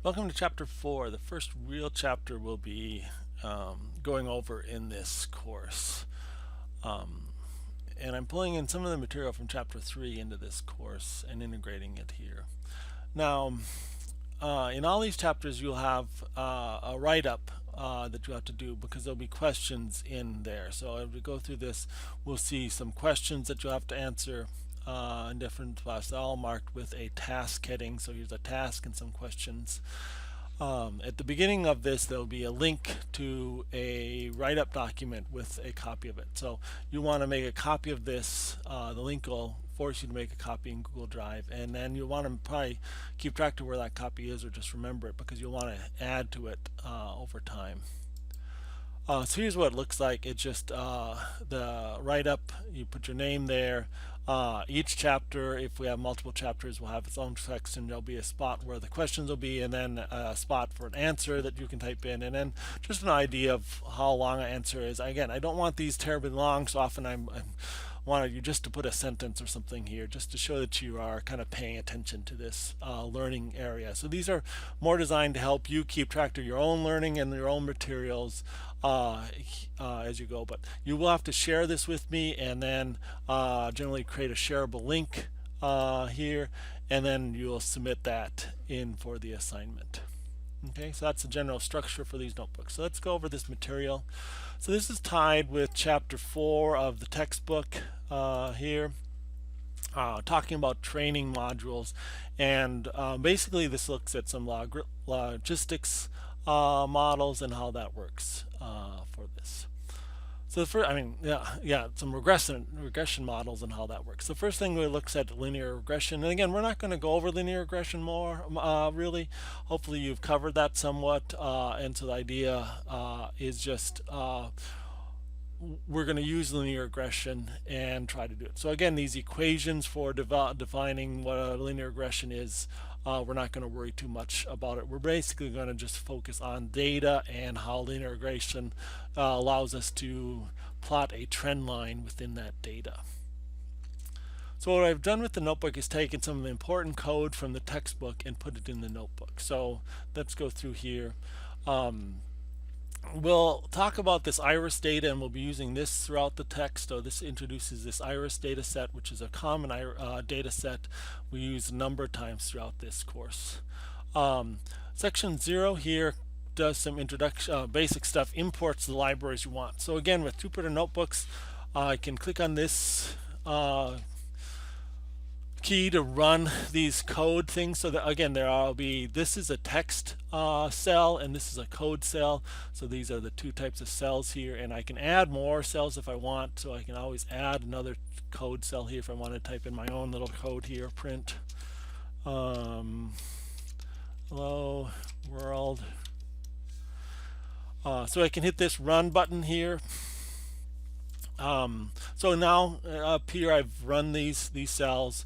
Welcome to Chapter 4. The first real chapter we'll be going over in this course. And I'm pulling in some of the material from Chapter 3 into this course and integrating it here. Now, in all these chapters you'll have a write-up that you have to do because there'll be questions in there. So as we go through this, we'll see some questions that you'll have to answer in different spots. They're all marked with a task heading. So here's a task and some questions. At the beginning of this, there'll be a link to a write-up document with a copy of it. So you want to make a copy of this. The link will force you to make a copy in Google Drive, and then you'll want to probably keep track of where that copy is or just remember it because you'll want to add to it over time. So here's what it looks like. It's just the write-up. You put your name there. Each chapter, if we have multiple chapters, will have its own section. There'll be a spot where the questions will be, and then a spot for an answer that you can type in, and then just an idea of how long an answer is. Again, I don't want these terribly long, so often I wanted you just to put a sentence or something here just to show that you are kind of paying attention to this learning area. So these are more designed to help you keep track of your own learning and your own materials as you go, but you will have to share this with me and then generally create a shareable link here, and then you'll submit that in for the assignment. Okay, so that's the general structure for these notebooks. So let's go over this material. So this is tied with chapter 4 of the textbook here, talking about training modules, and basically this looks at some logistics models and how that works for this. So the first, some regression models and how that works. The first thing we looks at linear regression, and again, we're not going to go over linear regression more, really. Hopefully, you've covered that somewhat, and so the idea is just we're going to use linear regression and try to do it. So again, these equations for defining what a linear regression is, we're not going to worry too much about it. We're basically going to just focus on data and how linear regression allows us to plot a trend line within that data. So what I've done with the notebook is taken some of the important code from the textbook and put it in the notebook. So let's go through here. We'll talk about this iris data, and we'll be using this throughout the text. So this introduces this iris data set, which is a common data set we use a number of times throughout this course. Section 0 here does some introduction, basic stuff, imports the libraries you want. So again, with Jupyter Notebooks, I can click on this key to run these code things. So that again, this is a text cell and this is a code cell. So these are the two types of cells here, and I can add more cells if I want. So I can always add another code cell here if I want to type in my own little code here. Print hello world. So I can hit this run button here. So now up here I've run these cells.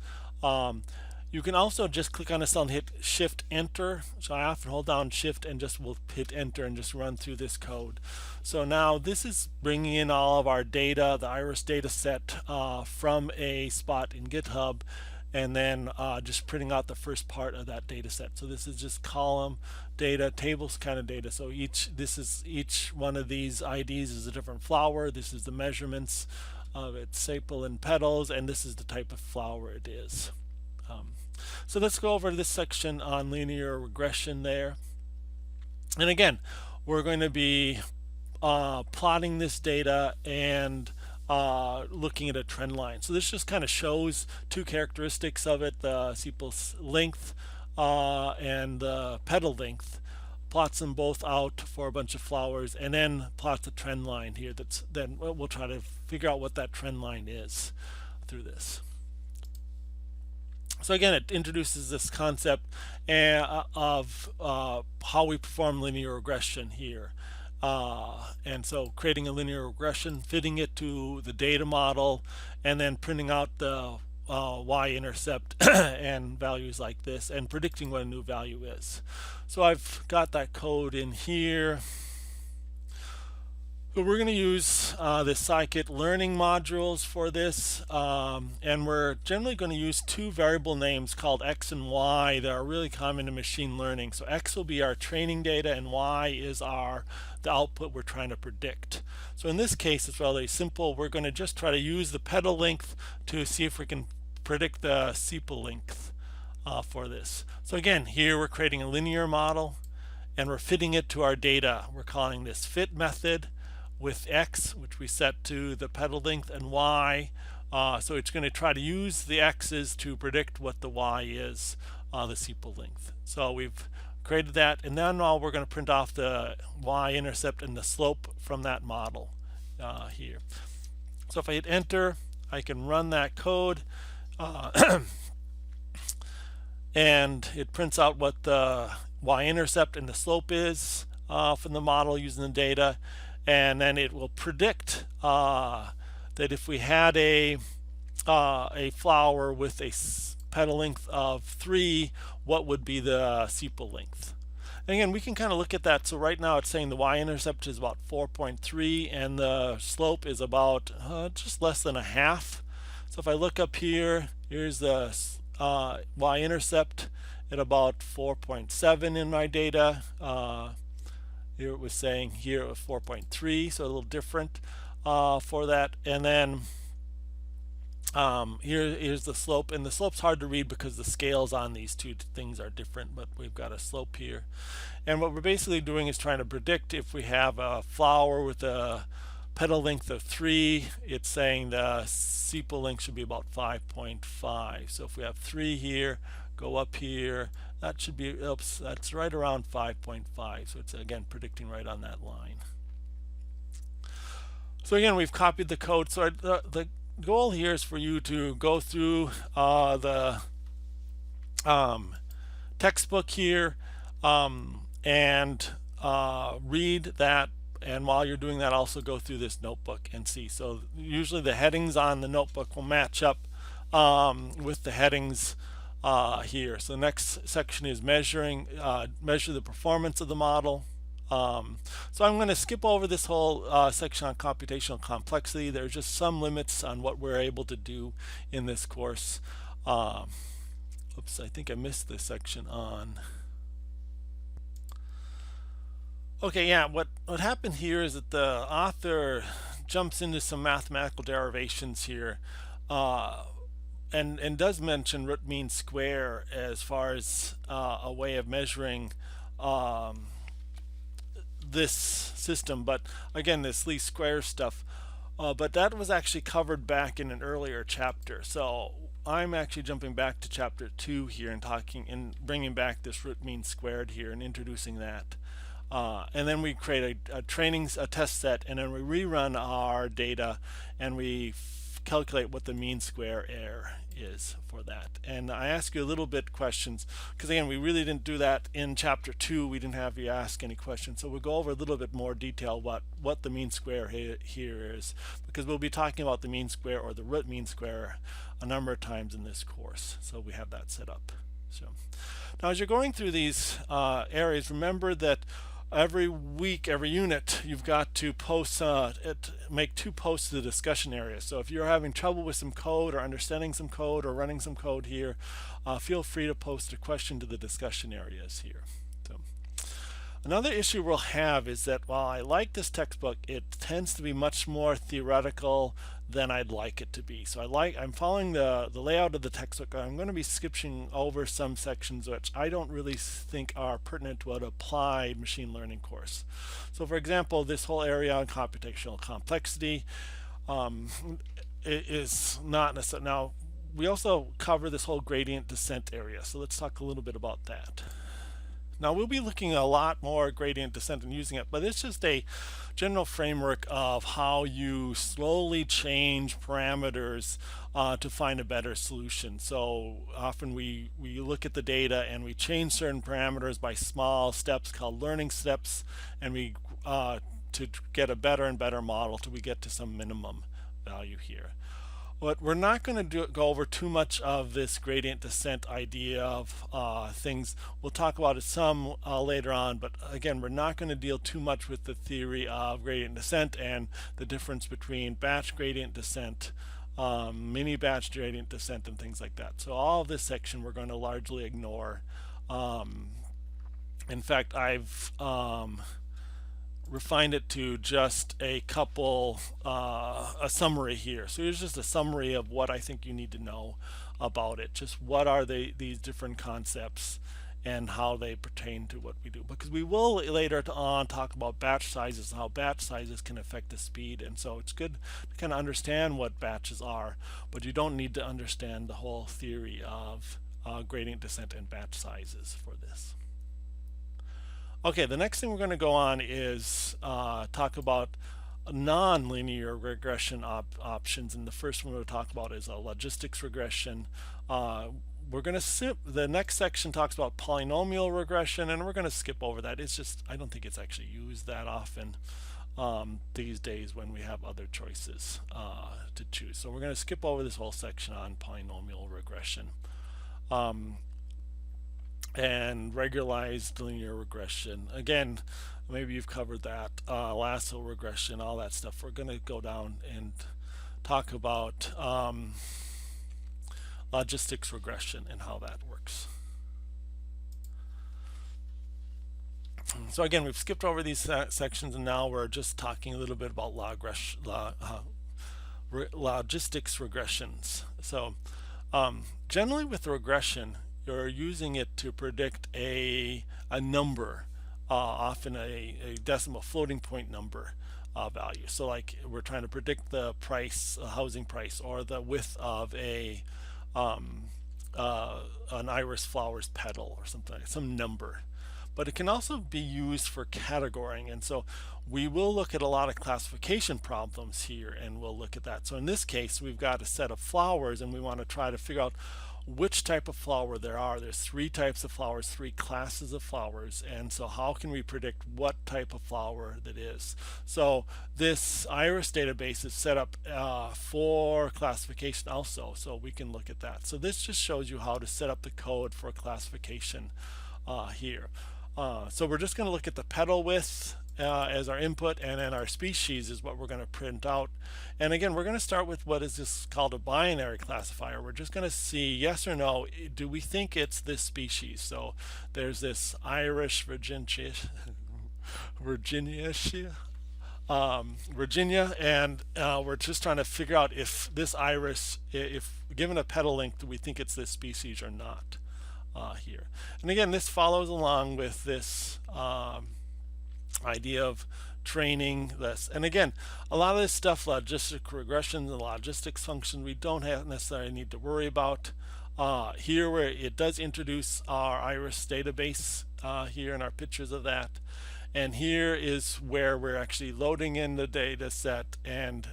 You can also just click on a cell and hit Shift Enter. So I often hold down Shift and just will hit Enter and just run through this code. So now this is bringing in all of our data, the iris data set from a spot in GitHub, and then just printing out the first part of that data set. So this is just column data, tables kind of data. So each one of these IDs is a different flower. This is the measurements of its sepal and petals, and this is the type of flower it is. So let's go over this section on linear regression there. And again, we're going to be plotting this data and looking at a trend line. So this just kind of shows two characteristics of it: the sepal length and the petal length. Plots them both out for a bunch of flowers, and then plots a trend line here. Then we'll try to figure out what that trend line is through this. So again, it introduces this concept of how we perform linear regression here. And so creating a linear regression, fitting it to the data model, and then printing out the y-intercept and values like this, and predicting what a new value is. So I've got that code in here. So we're going to use the scikit learning modules for this, and we're generally going to use two variable names called x and y that are really common in machine learning. So x will be our training data and y is the output we're trying to predict. So in this case it's really simple. We're going to just try to use the pedal length to see if we can predict the sepal length for this. So again, here we're creating a linear model and we're fitting it to our data. We're calling this fit method with x, which we set to the pedal length, and y. So it's going to try to use the x's to predict what the y is, the sepal length. So we've created that, and then we're going to print off the y-intercept and the slope from that model here. So if I hit enter, I can run that code, and it prints out what the y-intercept and the slope is from the model using the data. And then it will predict that if we had a flower with a petal length of 3, what would be the sepal length. And again, we can kind of look at that. So right now it's saying the y-intercept is about 4.3 and the slope is about just less than a half. So if I look up here, here's the y-intercept at about 4.7 in my data. Here it was saying here it was 4.3, so a little different for that. And then here's the slope, and the slope's hard to read because the scales on these two things are different, but we've got a slope here. And what we're basically doing is trying to predict if we have a flower with a petal length of 3, it's saying the sepal length should be about 5.5. So if we have 3 here, go up here, that should be, oops, that's right around 5.5. So it's again predicting right on that line. So again, we've copied the code. So the goal here is for you to go through the textbook here and read that. And while you're doing that, also go through this notebook and see. So usually the headings on the notebook will match up with the headings here. So the next section is measure the performance of the model. So I'm going to skip over this whole section on computational complexity. There's just some limits on what we're able to do in this course. Oops, I think I missed this section on. Okay, yeah, what happened here is that the author jumps into some mathematical derivations here. And does mention root mean square as far as a way of measuring this system, but again, this least square stuff, but that was actually covered back in an earlier chapter. So I'm actually jumping back to chapter 2 here and talking and bringing back this root mean squared here and introducing that. And then we create a test set, and then we rerun our data and we calculate what the mean square error is for that. And I ask you a little bit questions because again, we really didn't do that in chapter 2. We didn't have you ask any questions, so we'll go over a little bit more detail what the mean square here is, because we'll be talking about the mean square or the root mean square a number of times in this course, so we have that set up. So now as you're going through these areas, remember that every week, every unit, you've got to post, make 2 posts to the discussion area. So if you're having trouble with some code or understanding some code or running some code here, feel free to post a question to the discussion areas here. So another issue we'll have is that while I like this textbook, it tends to be much more theoretical than I'd like it to be. So I'm following the layout of the textbook. I'm going to be skipping over some sections which I don't really think are pertinent to an applied machine learning course. So for example, this whole area on computational complexity is not necessary. Now we also cover this whole gradient descent area, so let's talk a little bit about that. Now we'll be looking a lot more at gradient descent and using it, but it's just a general framework of how you slowly change parameters to find a better solution. So often we look at the data and we change certain parameters by small steps called learning steps, and we to get a better and better model till we get to some minimum value here. But we're not going to go over too much of this gradient descent idea of things. We'll talk about it some later on, but again, we're not going to deal too much with the theory of gradient descent and the difference between batch gradient descent, mini batch gradient descent, and things like that. So all of this section we're going to largely ignore. In fact, I've refined it to just a couple, a summary here. So here's just a summary of what I think you need to know about it. Just what are these different concepts and how they pertain to what we do. Because we will later on talk about batch sizes and how batch sizes can affect the speed. And so it's good to kind of understand what batches are, but you don't need to understand the whole theory of gradient descent and batch sizes for this. Okay, the next thing we're going to go on is talk about non-linear regression options, and the first one we'll talk about is a logistics regression. We're going to skip the next section, talks about polynomial regression, and we're going to skip over that. It's just, I don't think it's actually used that often these days when we have other choices to choose. So we're going to skip over this whole section on polynomial regression. And regularized linear regression. Again, maybe you've covered that, lasso regression, all that stuff. We're going to go down and talk about logistics regression and how that works. So again, we've skipped over these sections, and now we're just talking a little bit about logistics regressions. So generally with regression, you're using it to predict a number, often a decimal floating point number value. So like we're trying to predict the price, housing price, or the width of an iris flower's petal or something, like some number. But it can also be used for categorizing, and so we will look at a lot of classification problems here, and we'll look at that. So in this case, we've got a set of flowers, and we want to try to figure out which type of flower there are. There's 3 types of flowers, 3 classes of flowers, and so how can we predict what type of flower that is? So this iris database is set up for classification also, so we can look at that. So this just shows you how to set up the code for classification here. So we're just going to look at the petal width as our input, and then our species is what we're going to print out. And again, we're going to start with what is this called a binary classifier. We're just going to see yes or no, do we think it's this species? So there's this Irish Virginia, and we're just trying to figure out if this iris, if given a petal length, do we think it's this species or not here. And again, this follows along with this idea of training this. And again, a lot of this stuff, logistic regressions and logistics functions, we don't necessarily need to worry about. Here where it does introduce our iris database here and our pictures of that. And here is where we're actually loading in the data set and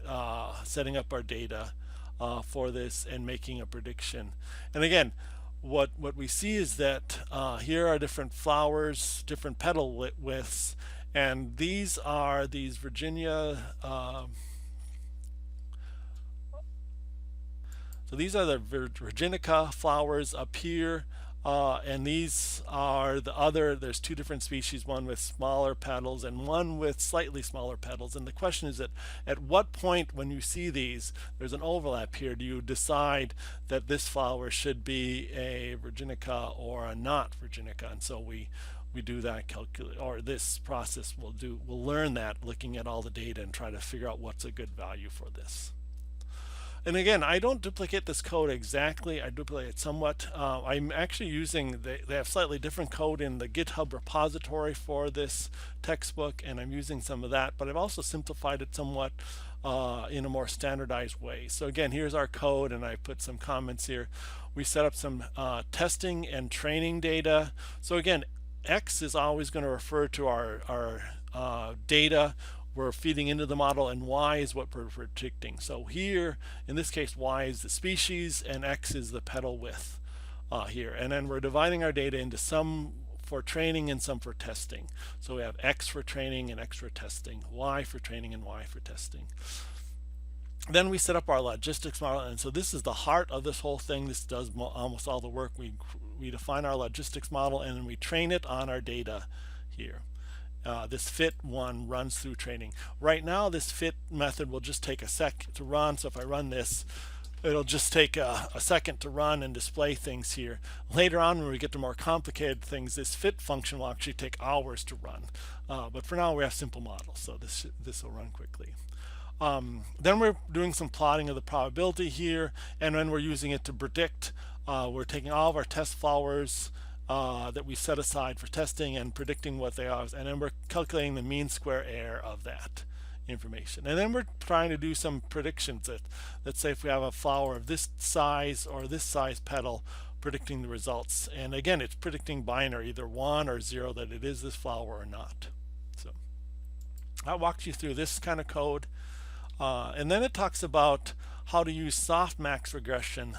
setting up our data for this and making a prediction. And again, what we see is that here are different flowers, different petal widths, and these are these Virginia, so these are the Virginica flowers up here, and these are the other, there's 2 different species, one with smaller petals and one with slightly smaller petals. And the question is that at what point when you see these, there's an overlap here, do you decide that this flower should be a Virginica or a not Virginica? And so we do that calculate, or this process we'll learn that looking at all the data and try to figure out what's a good value for this. And again, I don't duplicate this code exactly. I duplicate it somewhat. I'm actually using, they have slightly different code in the GitHub repository for this textbook, and I'm using some of that, but I've also simplified it somewhat in a more standardized way. So again, here's our code, and I put some comments here. We set up some testing and training data. So again, X is always going to refer to our data we're feeding into the model, and Y is what we're predicting. So here, in this case, Y is the species and X is the petal width here. And then we're dividing our data into some for training and some for testing. So we have X for training and X for testing, Y for training and Y for testing. Then we set up our logistics model, and so this is the heart of this whole thing. This does almost all the work. We define our logistics model, and then we train it on our data here. This fit one runs through training. Right now, this fit method will just take a sec to run. So if I run this, it'll just take a second to run and display things here. Later on, when we get to more complicated things, this fit function will actually take hours to run. But for now, we have simple models, so this will run quickly. Then we're doing some plotting of the probability here, and then we're using it to predict. We're taking all of our test flowers that we set aside for testing and predicting what they are, and then we're calculating the mean square error of that information. And then we're trying to do some predictions that, let's say if we have a flower of this size or this size petal, predicting the results. And again, it's predicting binary, either 1 or 0, that it is this flower or not. So I walked you through this kind of code. And then it talks about how to use Softmax regression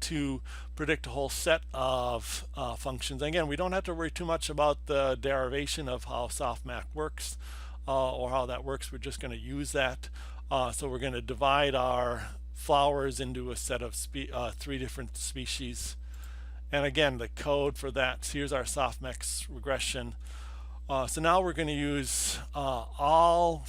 to predict a whole set of functions. And again, we don't have to worry too much about the derivation of how Softmax works or how that works. We're just going to use that. So we're going to divide our flowers into a set of 3 different species. And again, the code for that, so here's our Softmax regression. So now we're going to use all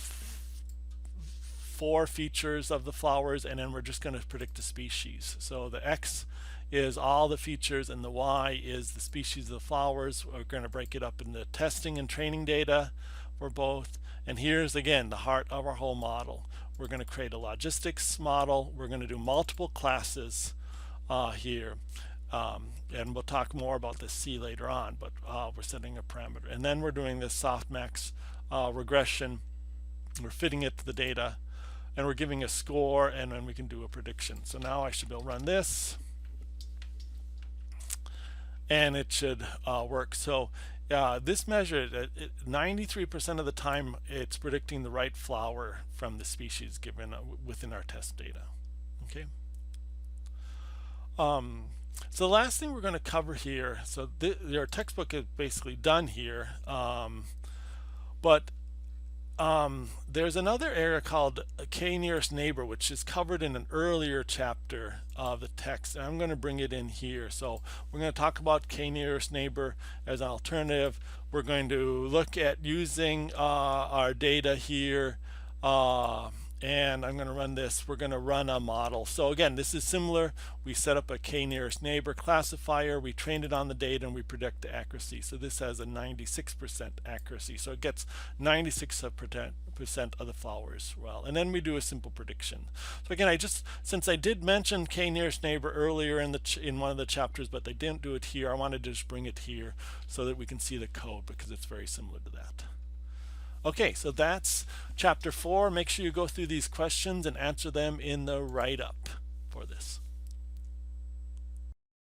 4 features of the flowers, and then we're just going to predict the species. So the X is all the features and the Y is the species of the flowers. We're going to break it up into testing and training data for both. And here's again the heart of our whole model. We're going to create a logistics model. We're going to do multiple classes here. And we'll talk more about this C later on, but we're setting a parameter. And then we're doing this Softmax regression. We're fitting it to the data, and we're giving a score, and then we can do a prediction. So now I should be able to run this, and it should work. So this measure, 93% of the time, it's predicting the right flower from the species given within our test data. Okay. So the last thing we're going to cover here, so our textbook is basically done here, but there's another area called KNearest Neighbor, which is covered in an earlier chapter of the text, and I'm going to bring it in here. So we're going to talk about KNearest Neighbor as an alternative. We're going to look at using our data here, and I'm going to run this. We're going to run a model. So again, this is similar. We set up a KNearest Neighbor classifier, we trained it on the data, and we predict the accuracy. So this has a 96% accuracy. So it gets 96% of the flowers well. And then we do a simple prediction. So again, since I did mention KNearest Neighbor earlier in one of the chapters, but they didn't do it here, I wanted to just bring it here so that we can see the code because it's very similar to that. Okay, so that's chapter 4. Make sure you go through these questions and answer them in the write-up for this.